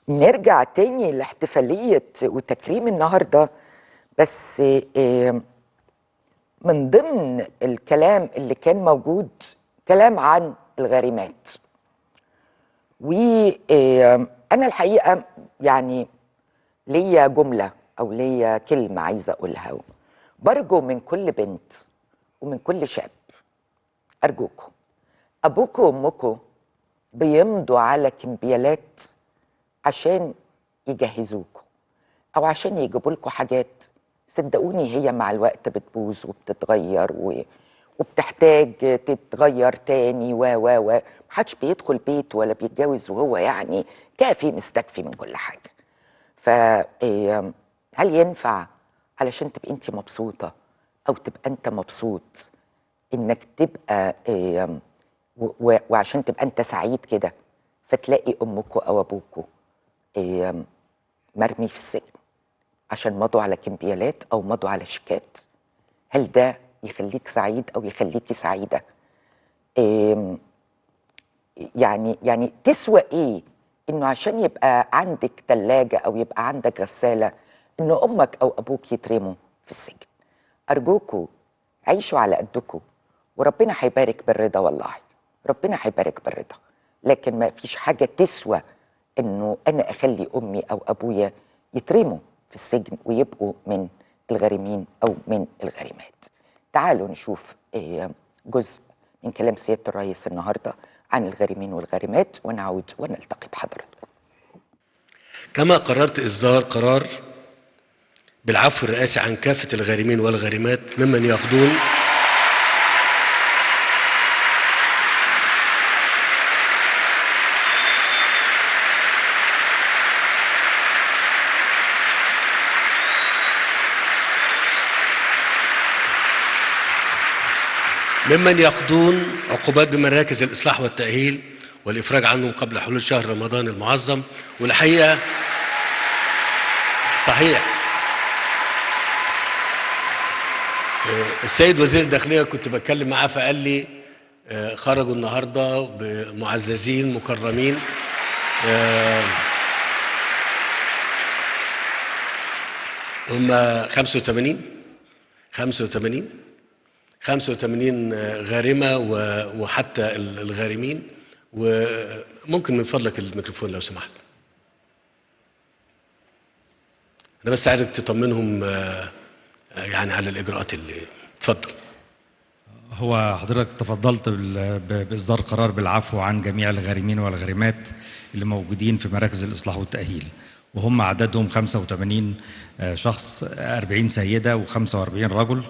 نرجع تاني لاحتفالية وتكريم النهاردة. بس من ضمن الكلام اللي كان موجود كلام عن الغارمات. وأنا الحقيقة يعني ليا جملة أو ليا كلمة عايزة أقولها. برجو من كل بنت ومن كل شاب، أرجوكم، أبوكم وأمكم بيمضوا على كمبيالات عشان يجهزوكوا او عشان يجيبوا لكم حاجات. صدقوني هي مع الوقت بتبوظ وبتتغير وبتحتاج تتغير تاني و محدش بيدخل بيت ولا بيتجوز وهو يعني كافي مستكفي من كل حاجه. ف هل ينفع علشان تبقى انت مبسوطه او تبقى انت مبسوط انك تبقى وعشان تبقى انت سعيد كده فتلاقي امكم او ابوكوا مرمي في السجن عشان مضوا على كمبيالات او مضوا على شيكات؟ هل ده يخليك سعيد او يخليكي سعيده؟ يعني تسوى ايه انه عشان يبقى عندك ثلاجه او يبقى عندك غساله ان امك او ابوك يترموا في السجن؟ ارجوكوا عيشوا على قدكوا وربنا هيبارك بالرضا. والله ربنا هيبارك بالرضا، لكن ما فيش حاجه تسوى انه انا اخلي امي او ابويا يترموا في السجن ويبقوا من الغارمين او من الغارمات. تعالوا نشوف جزء من كلام سيادة الرئيس النهارده عن الغارمين والغارمات ونعود ونلتقي بحضراتكم. كما قررت إصدار قرار بالعفو الرئاسي عن كافة الغارمين والغارمات ممن يقضون عقوبات بمراكز الإصلاح والتأهيل والإفراج عنهم قبل حلول شهر رمضان المعظم. والحقيقة صحيح السيد وزير الداخلية كنت بتكلم معاه فقال لي خرجوا النهاردة بمعززين مكرمين. هم 85 غارمة وحتى الغارمين. وممكن من فضلك الميكروفون لو سمحت. أنا بس عايزك تطمنهم يعني على الإجراءات اللي اتفضل. هو حضرتك تفضلت بإصدار قرار بالعفو عن جميع الغارمين والغارمات اللي موجودين في مراكز الإصلاح والتأهيل، وهم عددهم 85 شخص، 40 سيدة و45 رجل.